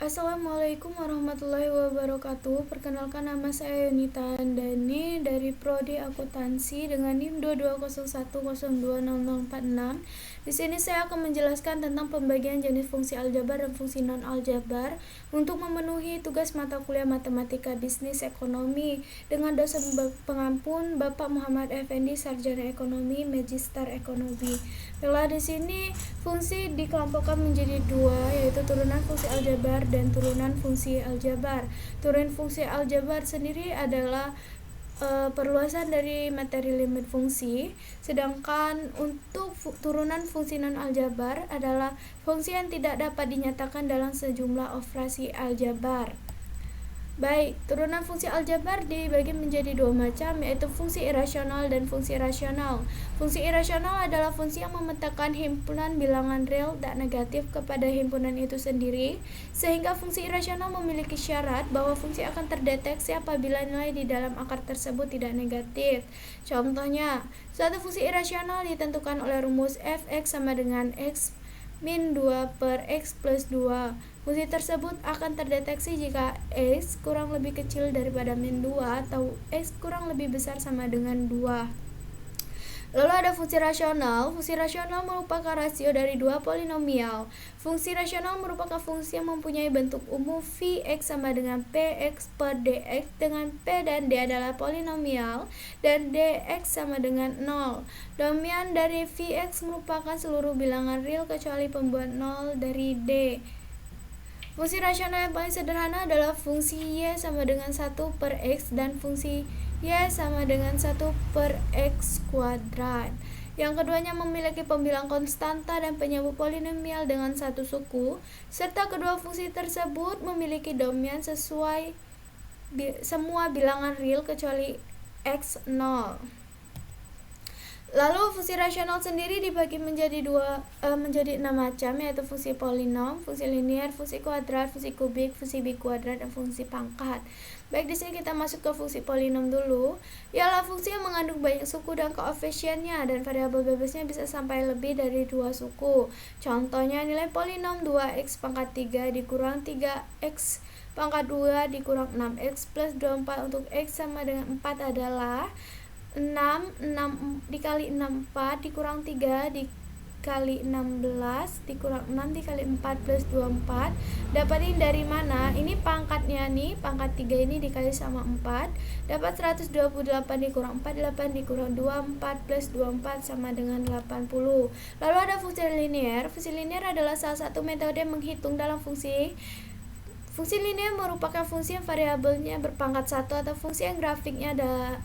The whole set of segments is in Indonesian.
Assalamualaikum warahmatullahi wabarakatuh. Perkenalkan, nama saya Yunita Andani dari Prodi Akuntansi dengan NIM 2201020046. Di sini saya akan menjelaskan tentang pembagian jenis fungsi aljabar dan fungsi non-aljabar untuk memenuhi tugas mata kuliah Matematika Bisnis Ekonomi dengan dosen pengampun Bapak Muhammad Effendi, Sarjana Ekonomi, Magister Ekonomi. Baiklah, di sini fungsi dikelompokkan menjadi dua, yaitu turunan fungsi aljabar dan turunan fungsi aljabar. Turunan fungsi aljabar sendiri adalah perluasan dari materi limit fungsi, sedangkan untuk turunan fungsi non aljabar adalah fungsi yang tidak dapat dinyatakan dalam sejumlah operasi aljabar. Baik, turunan fungsi aljabar dibagi menjadi dua macam, yaitu fungsi irasional dan fungsi rasional. Fungsi irasional adalah fungsi yang memetakan himpunan bilangan real tak negatif kepada himpunan itu sendiri, sehingga fungsi irasional memiliki syarat bahwa fungsi akan terdeteksi apabila nilai di dalam akar tersebut tidak negatif. Contohnya, suatu fungsi irasional ditentukan oleh rumus f(x) sama dengan x min 2 per x plus 2. Fungsi tersebut akan terdeteksi jika x kurang lebih kecil daripada min 2 atau x kurang lebih besar sama dengan 2. Lalu ada fungsi rasional. Fungsi rasional merupakan rasio dari dua polinomial. Fungsi rasional merupakan fungsi yang mempunyai bentuk umum Vx sama dengan Px per dx dengan P dan D adalah polinomial dan dx sama dengan 0. Domain dari Vx merupakan seluruh bilangan real kecuali pembuat 0 dari D. Fungsi rasional yang paling sederhana adalah fungsi y sama dengan 1 per x dan fungsi y sama dengan 1 per x kuadrat. Yang keduanya memiliki pembilang konstanta dan penyebut polinomial dengan satu suku, serta kedua fungsi tersebut memiliki domain sesuai semua bilangan real kecuali x0. Lalu fungsi rasional sendiri dibagi menjadi enam macam, yaitu fungsi polinom, fungsi linier, fungsi kuadrat, fungsi kubik, fungsi bikuadrat, dan fungsi pangkat. Baik, di sini kita masuk ke fungsi polinom dulu. Ialah fungsi yang mengandung banyak suku dan koefisiennya, dan variabel bebasnya bisa sampai lebih dari 2 suku. Contohnya, nilai polinom 2x pangkat 3 dikurang 3x pangkat 2 dikurang 6x plus 24 untuk x sama dengan 4 adalah 6 dikali 6 4 dikurang 3 dikali 16 dikurang 6 dikali 4 plus 24. Dapatin dari mana? Ini pangkatnya nih, pangkat 3 ini dikali sama 4, dapat 128 dikurang 48 dikurang 24 plus 24 sama dengan 80. Lalu ada fungsi linier. Fungsi linier adalah salah satu metode menghitung dalam fungsi. Fungsi linier merupakan fungsi yang variabelnya berpangkat 1 atau fungsi yang grafiknya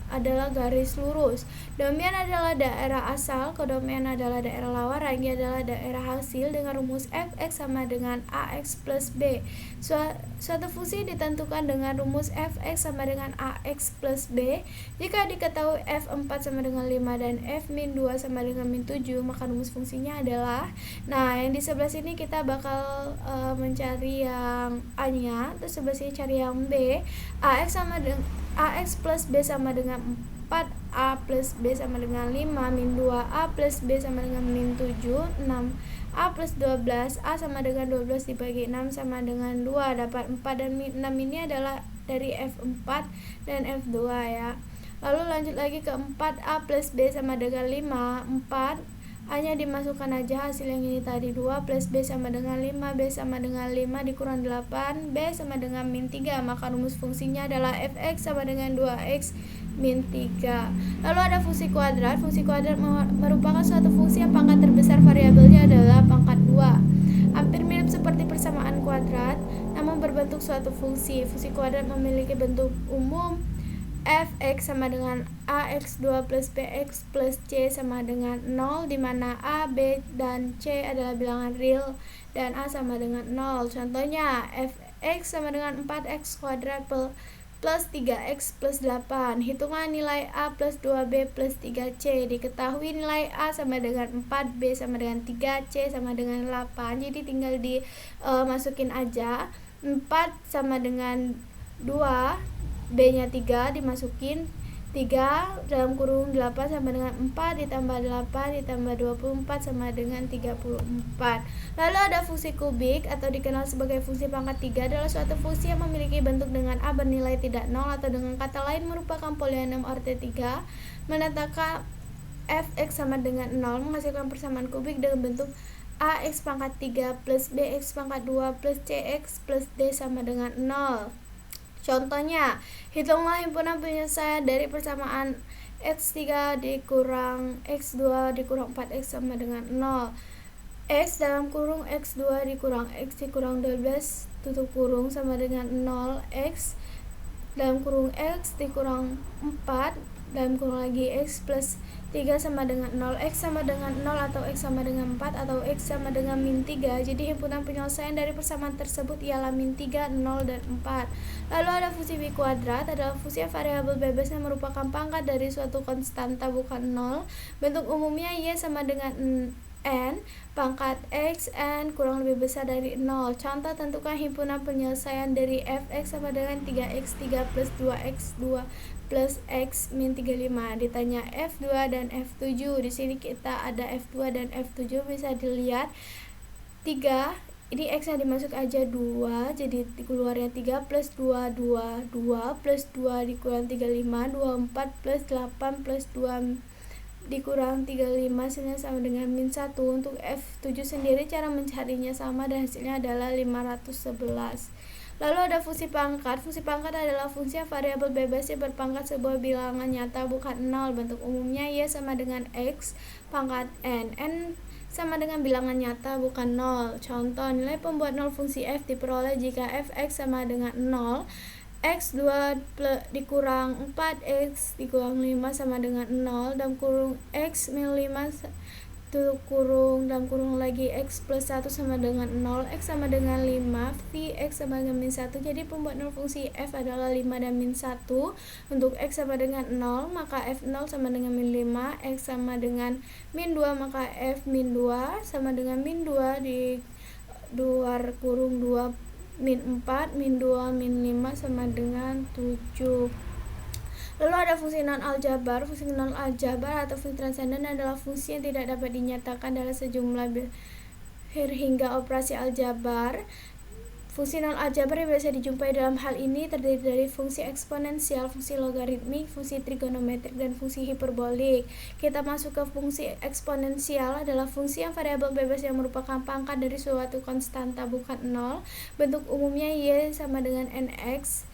adalah garis lurus. Domain adalah daerah asal, kodomain adalah daerah lawan, range adalah daerah hasil dengan rumus fx sama dengan ax plus b. Suatu fungsi ditentukan dengan rumus fx sama dengan ax plus b. Jika diketahui f4 sama dengan 5 dan f min 2 sama dengan min 7, maka rumus fungsinya adalah, nah yang di sebelah sini kita bakal mencari yang a nya, terus sebelah sini cari yang b. Ax plus b sama dengan 4a plus b sama dengan 5 min 2a plus b sama dengan min 7, 6a plus 12, a sama dengan 12 dibagi 6 sama dengan 2, dapat 4 dan 6 ini adalah dari f4 dan f2 ya. Lalu lanjut lagi ke 4a plus b sama dengan 5, 4 a nya dimasukkan aja, hasil yang ini tadi 2 plus b sama dengan 5, b sama dengan 5 dikurang 8, b sama dengan min 3, maka rumus fungsinya adalah fx sama dengan 2x min 3. Lalu ada fungsi kuadrat. Fungsi kuadrat merupakan suatu fungsi yang pangkat terbesar variabelnya adalah pangkat 2. Hampir mirip seperti persamaan kuadrat, namun berbentuk suatu fungsi. Fungsi kuadrat memiliki bentuk umum fx sama dengan ax2 plus bx plus c sama dengan 0, di mana a, b, dan c adalah bilangan real dan a sama dengan 0. Contohnya, fx sama dengan 4x kuadrat plus 3x plus 8. Hitungan nilai a plus 2b plus 3c. Diketahui nilai a sama dengan 4, b sama dengan 3, c sama dengan 8. Jadi tinggal dimasukin aja. 4 sama dengan 2, b nya 3 dimasukin, 3 dalam kurung 8 sama dengan 4 ditambah 8 ditambah 24 sama dengan 34. Lalu ada fungsi kubik atau dikenal sebagai fungsi pangkat 3 adalah suatu fungsi yang memiliki bentuk dengan A bernilai tidak nol atau dengan kata lain merupakan polinom RT3. Menetapkan fx sama dengan 0 menghasilkan persamaan kubik dengan bentuk ax pangkat 3 plus bx pangkat 2 plus cx plus d sama dengan 0. Contohnya, hitunglah himpunan penyelesaian dari persamaan x3 dikurang x2 dikurang 4x sama dengan 0. X dalam kurung x2 dikurang x dikurang 12 tutup kurung sama dengan 0. X dalam kurung x dikurang 4 dalam kurung lagi x plus 3 sama dengan 0. X sama dengan 0 atau X sama dengan 4 atau X sama dengan min 3. Jadi himpunan penyelesaian dari persamaan tersebut ialah min 3, 0, dan 4. Lalu ada fungsi B kuadrat adalah fungsi variabel bebas yang merupakan pangkat dari suatu konstanta bukan 0. Bentuk umumnya Y sama dengan N pangkat X N kurang lebih besar dari 0. Contoh, tentukan himpunan penyelesaian dari fx sama dengan 3x 3 plus 2x 2 plus x min 35. Ditanya F2 dan F7. Di sini kita ada F2 dan F7, bisa dilihat 3 ini x nya dimasuk aja 2, jadi keluarnya 3 plus 2 2 2 plus 2 dikurang 35 24 plus 8 plus 2 dikurang 35 hasilnya sama dengan min 1. Untuk F7 sendiri cara mencarinya sama dan hasilnya adalah 511. Lalu ada fungsi pangkat. Fungsi pangkat adalah fungsi variabel bebas yang berpangkat sebuah bilangan nyata bukan 0. Bentuk umumnya Y sama dengan X pangkat N. N sama dengan bilangan nyata bukan 0. Contoh, nilai pembuat 0 fungsi f diperoleh jika fx sama dengan 0. X2 dikurang 4x dikurang 5 sama dengan 0 dalam kurung X min 5 tutup kurung dalam kurung lagi X plus 1 sama dengan 0. X sama dengan 5 V X sama dengan min 1. Jadi pembuat 0 fungsi f adalah 5 dan min 1. Untuk X sama dengan 0 maka F0 sama dengan min 5. X sama dengan min 2 maka F min 2 sama dengan min 2 di luar kurung 2 min 4 min 2 min 5 sama dengan 7. Lalu ada fungsi non-aljabar. Fungsi non-aljabar atau fungsi transenden adalah fungsi yang tidak dapat dinyatakan dalam sejumlah hingga operasi aljabar. Fungsi non-aljabar yang biasa dijumpai dalam hal ini terdiri dari fungsi eksponensial, fungsi logaritmik, fungsi trigonometrik, dan fungsi hiperbolik. Kita masuk ke fungsi eksponensial adalah fungsi yang variabel bebas yang merupakan pangkat dari suatu konstanta bukan 0. Bentuk umumnya Y sama dengan NX.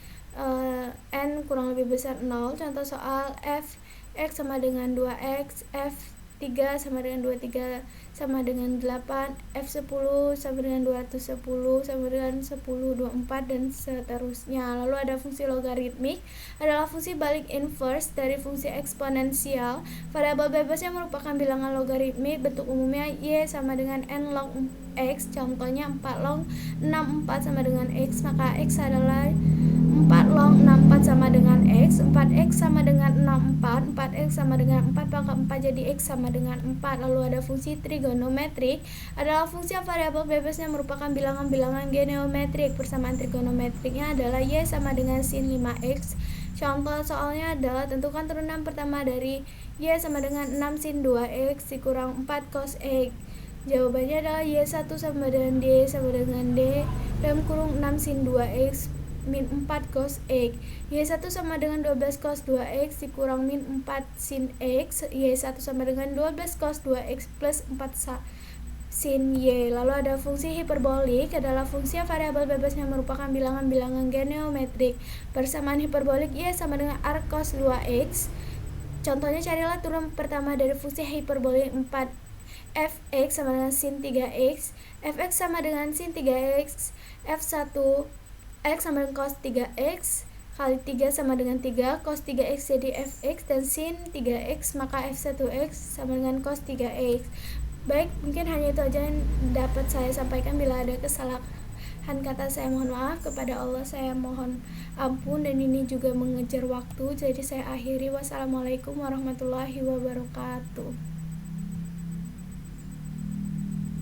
N kurang lebih besar 0. Contoh soal f x sama dengan 2x, f3 sama dengan 23 sama dengan 8, f10 sama dengan 210 sama dengan 10 24 dan seterusnya. Lalu ada fungsi logaritmik adalah fungsi balik inverse dari fungsi eksponensial. Variabel bebas yang merupakan bilangan logaritmik. Bentuk umumnya Y sama dengan N log X. Contohnya 4 log 64 sama dengan X, maka X adalah 4 log 64 sama dengan X. 4X sama dengan 64. 4X sama dengan 4 pangkat 4 jadi X sama dengan 4. Lalu ada fungsi trigonometrik adalah fungsi variabel bebas yang merupakan bilangan-bilangan geometrik. Persamaan trigonometriknya adalah Y sama dengan sin 5X. Contoh soalnya adalah tentukan turunan pertama dari Y sama dengan 6 sin 2X dikurang 4 cos X. Jawabannya adalah Y1 sama dengan D sama dengan D dalam kurung 6 sin 2X min 4 cos X. Y1 sama dengan 12 cos 2X dikurang min 4 sin X. Y1 sama dengan 12 cos 2X plus 4 sin Y. Lalu ada fungsi hiperbolik adalah fungsi variabel bebas yang merupakan bilangan-bilangan geometrik. Persamaan hiperbolik Y sama dengan arc cos 2X. Contohnya, carilah turun pertama dari fungsi hiperbolik 4 fx sama dengan sin 3x. Fx sama dengan sin 3x. F1 X sama dengan cos 3x kali 3 sama dengan 3, cos 3x jadi fx dan sin 3x maka f1x sama dengan cos 3x. Baik, mungkin hanya itu aja yang dapat saya sampaikan. Bila ada kesalahan kata saya mohon maaf, kepada Allah saya mohon ampun, dan ini juga mengejar waktu, jadi saya akhiri. Wassalamualaikum warahmatullahi wabarakatuh.